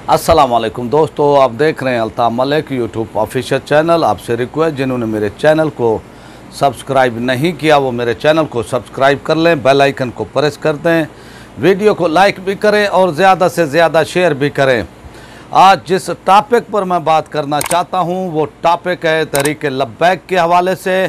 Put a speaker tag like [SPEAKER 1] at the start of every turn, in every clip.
[SPEAKER 1] अस्सलाम वालेकुम दोस्तों, आप देख रहे हैं Altaf Malik YouTube official channel. आपसे रिक्वेस्ट, जिन्होंने मेरे चैनल को सब्सक्राइब नहीं किया वो मेरे चैनल को सब्सक्राइब कर लें, बेल आइकन को प्रेस कर दें, वीडियो को लाइक भी करें और ज़्यादा से ज़्यादा शेयर भी करें। आज जिस टॉपिक पर मैं बात करना चाहता हूँ वो टॉपिक है तहरीक लब्बैक के हवाले से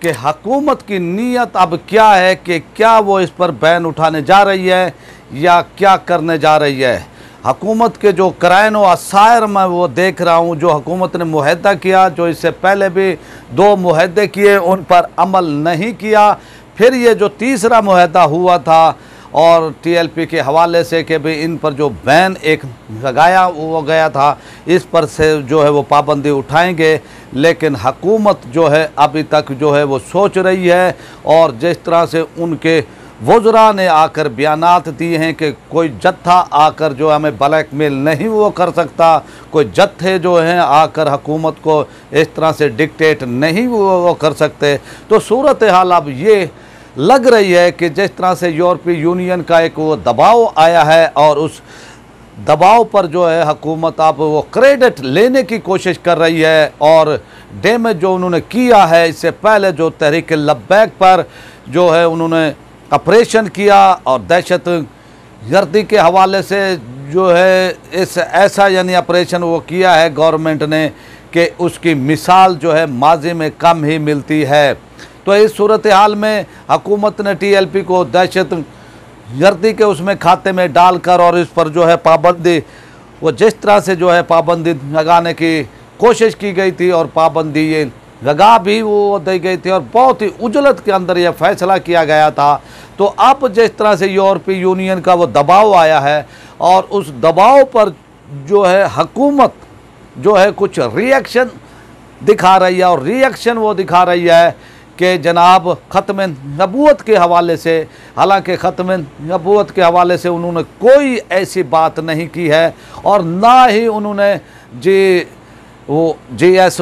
[SPEAKER 1] कि हुकूमत की नीयत अब क्या है, कि क्या वो इस पर बैन उठाने जा रही है या क्या करने जा रही है। हुकूमत के जो कराइन व असायर मैं वो देख रहा हूँ, जो हुकूमत ने मुहैदा किया, जो इससे पहले भी 2 मुहैदे किए उन पर अमल नहीं किया, फिर ये जो तीसरा मुहैदा हुआ था और TLP के हवाले से कि भाई इन पर जो बैन एक लगाया वो गया था, इस पर से जो है वो पाबंदी उठाएंगे। लेकिन हुकूमत जो है अभी तक जो है वो सोच रही है, और जिस तरह से उनके वज़रा ने आकर बयानात दिए हैं कि कोई जत्था आकर जो हमें ब्लैकमेल नहीं वो कर सकता, कोई जत्थे जो हैं आकर हुकूमत को इस तरह से डिक्टेट नहीं वो कर सकते। तो सूरत हाल अब ये लग रही है कि जिस तरह से यूरोपीय यूनियन का एक वो दबाव आया है और उस दबाव पर जो है हुकूमत अब वो क्रेडिट लेने की कोशिश कर रही है, और डैमेज जो उन्होंने किया है इससे पहले जो तहरीक लब्बैक पर जो है उन्होंने ऑपरेशन किया और दहशत गर्दी के हवाले से जो है इस ऐसा यानी ऑपरेशन वो किया है गवर्नमेंट ने कि उसकी मिसाल जो है माजी में कम ही मिलती है। तो इस सूरत हाल में हुकूमत ने TLP को दहशत गर्दी के उसमें खाते में डालकर और इस पर जो है पाबंदी वो जिस तरह से जो है पाबंदी लगाने की कोशिश की गई थी और पाबंदी ये लगा भी वो दी गई थी और बहुत ही उजलत के अंदर यह फैसला किया गया था। तो अब जिस तरह से यूरोपीय यूनियन का वो दबाव आया है और उस दबाव पर जो है हुकूमत जो है कुछ रिएक्शन दिखा रही है, और रिएक्शन वो दिखा रही है कि जनाब ख़त्म नबूवत के हवाले से, हालांकि ख़त्म नबूवत के हवाले से उन्होंने कोई ऐसी बात नहीं की है और ना ही उन्होंने वो GS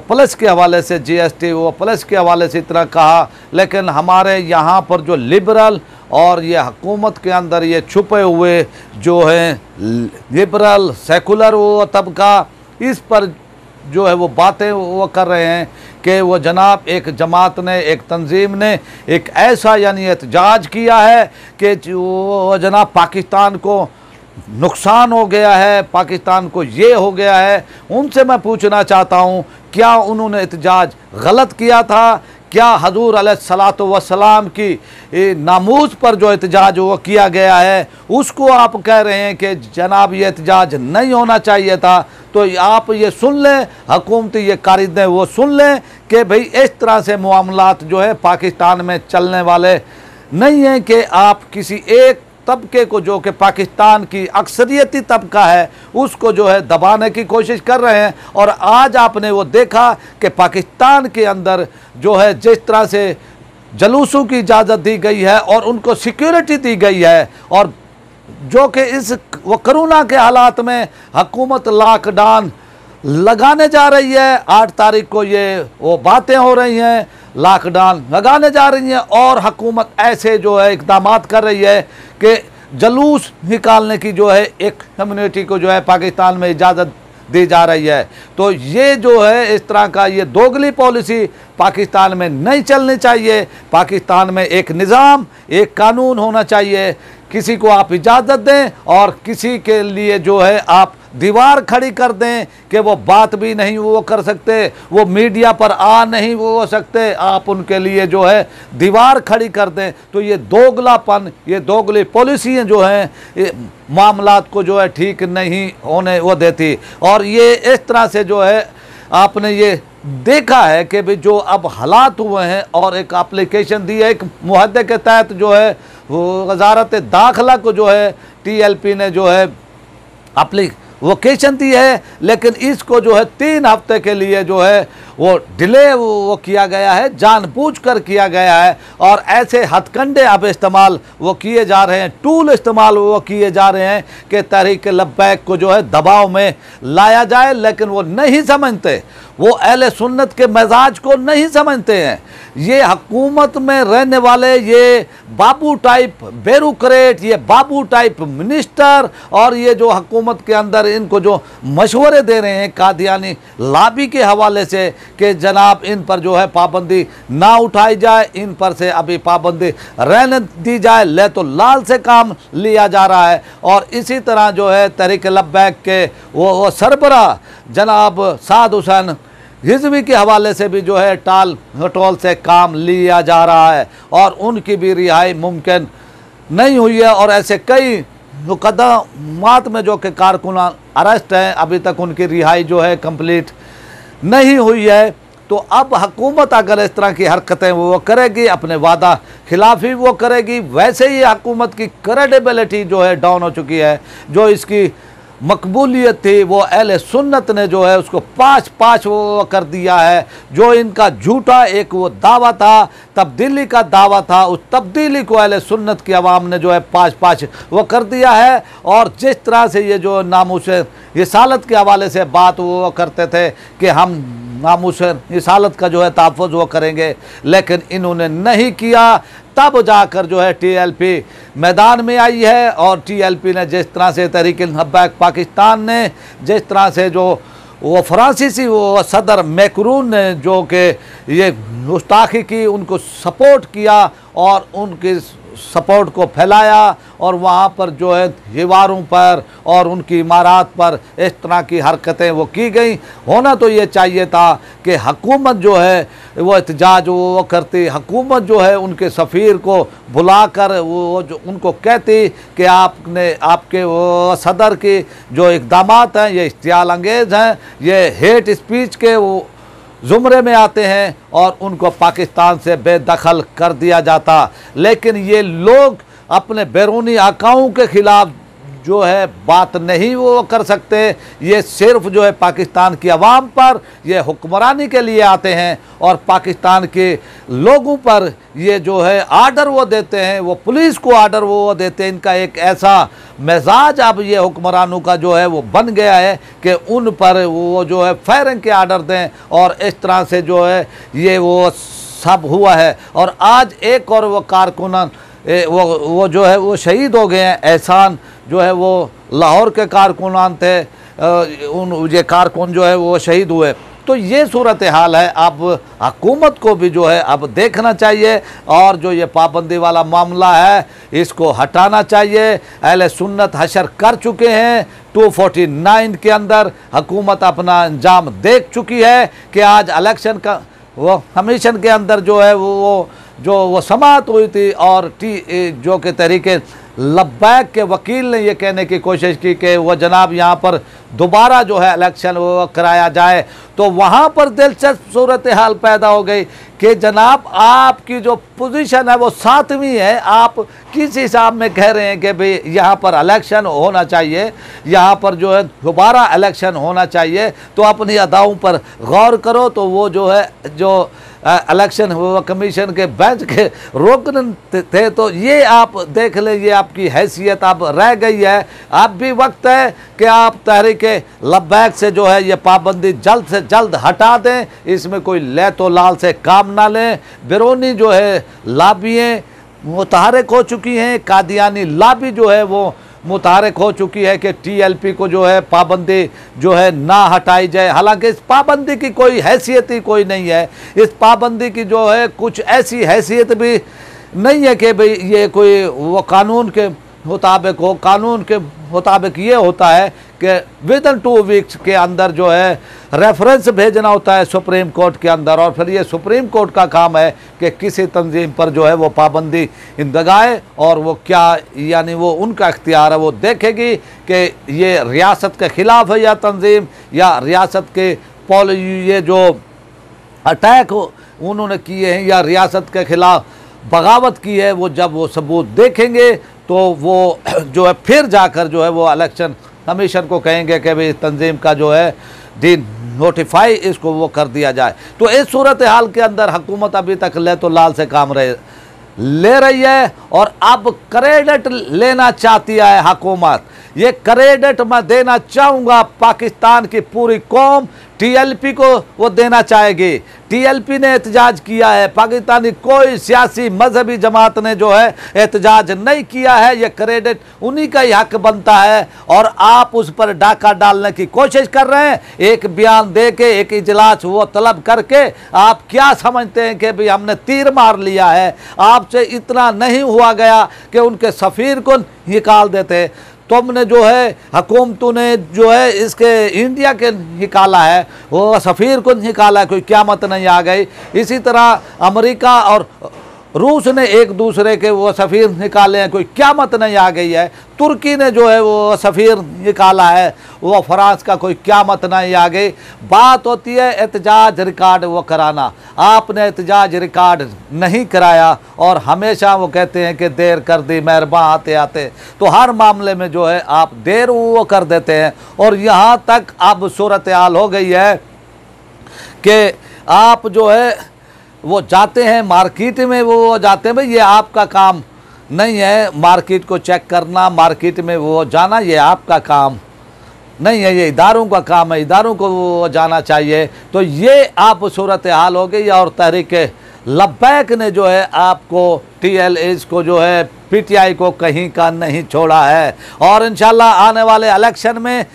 [SPEAKER 1] प्लस के हवाले से GST वो प्लस के हवाले से इतना कहा। लेकिन हमारे यहाँ पर जो लिबरल और ये हुकूमत के अंदर ये छुपे हुए जो हैं लिबरल सेकुलर वो तबका, इस पर जो है वो बातें वो कर रहे हैं कि वो जनाब एक जमात ने, एक तंजीम ने एक ऐसा यानी एहतजाज किया है कि वो जनाब पाकिस्तान को नुकसान हो गया है, पाकिस्तान को ये हो गया है। उनसे मैं पूछना चाहता हूँ, क्या उन्होंने एहतजाज गलत किया था? क्या हजूर अलैहिस्सलातु वस्सलाम की नामूस पर जो एहतजाज वो किया गया है उसको आप कह रहे हैं कि जनाब ये एहतजाज नहीं होना चाहिए था? तो आप ये सुन लें, हुकूमती ये कारिंदे वो सुन लें कि भाई इस तरह से मामलात जो है पाकिस्तान में चलने वाले नहीं हैं कि आप किसी एक तबके को जो कि पाकिस्तान की अक्सरियती तबका है उसको जो है दबाने की कोशिश कर रहे हैं। और आज आपने वो देखा कि पाकिस्तान के अंदर जो है जिस तरह से जलूसों की इजाज़त दी गई है और उनको सिक्योरिटी दी गई है, और जो कि इस वो कोरोना के हालात में हुकूमत लॉकडाउन लगाने जा रही है। 8 तारीख को ये वो बातें हो रही हैं, लॉकडाउन लगाने जा रही हैं, और हुकूमत ऐसे जो है इक़दाम कर रही है कि जलूस निकालने की जो है एक कम्युनिटी को जो है पाकिस्तान में इजाज़त दी जा रही है। तो ये जो है इस तरह का ये दोगली पॉलिसी पाकिस्तान में नहीं चलनी चाहिए। पाकिस्तान में एक निज़ाम, एक कानून होना चाहिए। किसी को आप इजाज़त दें और किसी के लिए जो है आप दीवार खड़ी कर दें कि वो बात भी नहीं वो कर सकते, वो मीडिया पर आ नहीं वो हो सकते, आप उनके लिए जो है दीवार खड़ी कर दें। तो ये दोगलापन, ये दोगली पॉलिसियाँ जो हैं मामलात को जो है ठीक नहीं होने वो देती। और ये इस तरह से जो है आपने ये देखा है कि भाई जो अब हालात हुए हैं, और एक एप्लीकेशन दी है एक मुहद्दे के तहत जो है वो वजारत दाखिला को जो है TLP ने जो है एप्लीकेशन दी है, लेकिन इसको जो है 3 हफ्ते के लिए जो है वो डिले वो किया गया है, जानबूझकर किया गया है। और ऐसे हथकंडे अब इस्तेमाल वो किए जा रहे हैं, टूल इस्तेमाल वो किए जा रहे हैं कि तहरीक लब्बैक को जो है दबाव में लाया जाए, लेकिन वो नहीं समझते, वो अहले सुन्नत के मिजाज को नहीं समझते हैं। ये हुकूमत में रहने वाले ये बाबू टाइप ब्यूरोक्रेट, ये बाबू टाइप मिनिस्टर, और ये जो हुकूमत के अंदर इनको जो मशवरे दे रहे हैं कादियानी लाबी के हवाले से कि जनाब इन पर जो है पाबंदी ना उठाई जाए, इन पर से अभी पाबंदी रहने दी जाए, ले तो लाल से काम लिया जा रहा है। और इसी तरह जो है तहरीक लब्बैक के वो सरबराह जनाब साद हुसैन हिज़्वी के हवाले से भी जो है टाल मटोल से काम लिया जा रहा है, और उनकी भी रिहाई मुमकिन नहीं हुई है। और ऐसे कई मुकदमात में जो कि कारकुन अरेस्ट हैं, अभी तक उनकी रिहाई जो है कंप्लीट नहीं हुई है। तो अब हुकूमत अगर इस तरह की हरकतें वो करेगी, अपने वादा खिलाफी वो करेगी, वैसे ही हुकूमत की क्रेडिबिलिटी जो है डाउन हो चुकी है। जो इसकी मकबूलियत थी वो अहले सुन्नत ने जो है उसको 5-5 वो कर दिया है। जो इनका झूठा एक वो दावा था, तब्दीली का दावा था, उस तब्दीली को अहले सुन्नत की आवाम ने जो है 5-5 वो कर दिया है। और जिस तरह से ये जो नामूस रिसालत के हवाले से बात वो करते थे कि हम नामूस रिसालत का जो है तहफ़्फ़ुज़ वो करेंगे, लेकिन इन्होंने नहीं किया। तब जाकर जो है TLP मैदान में आई है। और TLP ने जिस तरह से तहरीक लब्बैक पाकिस्तान ने जिस तरह से जो वो फ्रांसीसी वो सदर मैक्रून ने जो कि ये गुस्ताखी की, उनको सपोर्ट किया और उनकी सपोर्ट को फैलाया, और वहाँ पर जो है दीवारों पर और उनकी इमारत पर इस तरह की हरकतें वो की गई। होना तो ये चाहिए था कि हुकूमत जो है वो एहतजाज वो करती, हुकूमत जो है उनके सफ़ीर को बुलाकर वो जो उनको कहती कि आपने आपके वो सदर के जो इक़दामात हैं ये इश्तियाल अंगेज़ हैं, ये हेट स्पीच के वो ज़ुमरे में आते हैं, और उनको पाकिस्तान से बेदखल कर दिया जाता। लेकिन ये लोग अपने बैरूनी आकाओं के ख़िलाफ़ जो है बात नहीं वो कर सकते। ये सिर्फ जो है पाकिस्तान की आवाम पर ये हुक्मरानी के लिए आते हैं, और पाकिस्तान के लोगों पर ये जो है आर्डर वो देते हैं, वो पुलिस को आर्डर वो देते हैं। इनका एक ऐसा मिजाज अब ये हुक्मरानों का जो है वो बन गया है कि उन पर वो जो है फायरिंग के आर्डर दें, और इस तरह से जो है ये वो सब हुआ है। और आज एक और वो कारकुन वो जो है वो शहीद हो गए हैं। एहसान जो है वो लाहौर के कारकुनान थे, ये कारकुन जो है वो शहीद हुए। तो ये सूरत हाल है। अब हुकूमत को भी जो है अब देखना चाहिए, और जो ये पाबंदी वाला मामला है इसको हटाना चाहिए। अहले सुन्नत हशर कर चुके हैं, 249 के अंदर हुकूमत अपना अंजाम देख चुकी है कि आज इलेक्शन का वो कमीशन के अंदर जो है वो समाअत हुई थी, और जो कि तहरीक लब्बैक के वकील ने ये कहने की कोशिश की कि वह जनाब यहाँ पर दोबारा जो है इलेक्शन वो कराया जाए। तो वहाँ पर दिलचस्प सूरत हाल पैदा हो गई कि जनाब आपकी जो पोजीशन है वो 7वीं है, आप किस हिसाब में कह रहे हैं कि भाई यहाँ पर इलेक्शन होना चाहिए, यहाँ पर जो है दोबारा इलेक्शन होना चाहिए। तो अपनी अदाओं पर गौर करो। तो वो जो है जो इलेक्शन कमीशन के बेंच के रुकन थे, तो ये आप देख लें, ये आपकी हैसियत अब रह गई है। अब भी वक्त है कि आप तहरीक लब्बैक से जो है ये पाबंदी जल्द से जल्द हटा दें। इसमें कोई ले तो लाल से काम ना लें। बैरूनी जो है लाबियाँ मुतहरक हो चुकी हैं, कादियानी लाबी जो है वो मुतहरक हो चुकी है कि TLP को जो है पाबंदी जो है ना हटाई जाए। हालांकि इस पाबंदी की कोई हैसियत ही कोई नहीं है। इस पाबंदी की जो है कुछ ऐसी हैसियत भी नहीं है कि भाई ये कोई वो कानून के मुताबिक हो। कानून के मुताबिक ये होता है कि विदिन 2 वीक्स के अंदर जो है रेफरेंस भेजना होता है सुप्रीम कोर्ट के अंदर, और फिर ये सुप्रीम कोर्ट का काम है कि किसी तंजीम पर जो है वो पाबंदी लगाए, और वो क्या यानी वो उनका इख्तियार है, वो देखेगी कि ये रियासत के ख़िलाफ़ है या तंजीम, या रियासत के ये जो अटैक उन्होंने किए हैं या रियासत के ख़िलाफ़ बगावत की है, वो जब वो सबूत देखेंगे तो वो जो है फिर जाकर जो है वो इलेक्शन कमीशन को कहेंगे कि भाई तंजीम का जो है दिन नोटिफाई इसको वो कर दिया जाए। तो इस सूरत हाल के अंदर हुकूमत अभी तक ले तो लाल से काम ले रही है और अब क्रेडिट लेना चाहती है हुकूमत। ये क्रेडिट मैं देना चाहूँगा पाकिस्तान की पूरी कौम टीएलपी को वो देना चाहेगी। टीएलपी ने एहतजाज किया है, पाकिस्तानी कोई सियासी मजहबी जमात ने जो है एहतजाज नहीं किया है। ये क्रेडिट उन्हीं का ही हक बनता है और आप उस पर डाका डालने की कोशिश कर रहे हैं। एक बयान दे के, एक इजलास वो तलब करके आप क्या समझते हैं कि भाई हमने तीर मार लिया है? आपसे इतना नहीं हुआ गया कि उनके सफ़ीर को निकाल देते। तुमने जो है हुकूमतों ने जो है इसके इंडिया के निकाला है, वो सफ़ीर को निकाला है, कोई क़यामत नहीं आ गई। इसी तरह अमेरिका और रूस ने एक दूसरे के वो सफ़ीर निकाले हैं, कोई क़यामत नहीं आ गई है। तुर्की ने जो है वो सफ़ीर निकाला है, वो फ्रांस का कोई क़यामत नहीं आ गई। बात होती है एहतजाज रिकॉर्ड वो कराना। आपने एहतजाज रिकॉर्ड नहीं कराया और हमेशा वो कहते हैं कि देर कर दी मेहरबान आते आते। तो हर मामले में जो है आप देर वो कर देते हैं और यहाँ तक अब सूरत हाल हो गई है कि आप जो है वो जाते हैं मार्केट में, वो जाते हैं, भाई ये आपका काम नहीं है मार्केट को चेक करना, मार्केट में वो जाना ये आपका काम नहीं है, ये इदारों का काम है, इदारों को वो जाना चाहिए। तो ये आप सूरत हाल हो गई। और तहरीक लब्बैक ने जो है आपको TLS को जो है PTI को कहीं का नहीं छोड़ा है और इंशाल्लाह आने वाले इलेक्शन में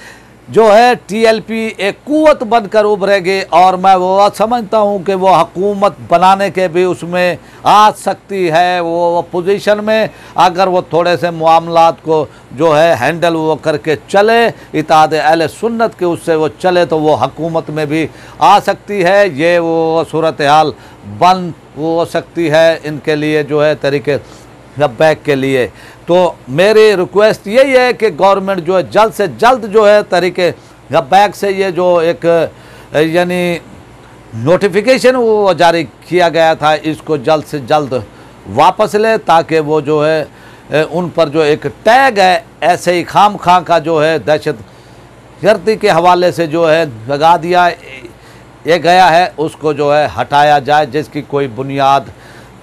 [SPEAKER 1] जो है TLP एक कुव्वत बनकर उभरेगी और मैं वो समझता हूँ कि वो हुकूमत बनाने के भी उसमें आ सकती है, वो पोजीशन में, अगर वो थोड़े से मामलात को जो है हैंडल वो करके चले, इत्तेहाद अहले सुन्नत के उससे वो चले, तो वो हुकूमत में भी आ सकती है। ये वो सूरत हाल बन वो हो सकती है इनके लिए जो है तरीके बैक के लिए। तो मेरी रिक्वेस्ट यही है कि गवर्नमेंट जो है जल्द से जल्द जो है तरीके बैक से ये जो एक यानी नोटिफिकेशन वो जारी किया गया था, इसको जल्द से जल्द वापस ले, ताकि वो जो है उन पर जो एक टैग है ऐसे ही खाम खां का जो है दहशत गर्दी के हवाले से जो है लगा दिया ये गया है, उसको जो है हटाया जाए, जिसकी कोई बुनियाद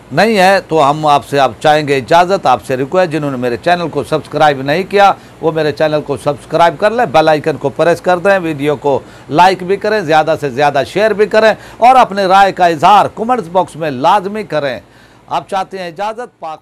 [SPEAKER 1] नहीं है। तो हम आपसे आप चाहेंगे इजाज़त, आपसे रिक्वेस्ट, जिन्होंने मेरे चैनल को सब्सक्राइब नहीं किया वो मेरे चैनल को सब्सक्राइब कर लें, बेल आइकन को प्रेस कर दें, वीडियो को लाइक भी करें, ज़्यादा से ज़्यादा शेयर भी करें और अपने राय का इजहार कमेंट्स बॉक्स में लाजमी करें। आप चाहते हैं इजाज़त, पाक।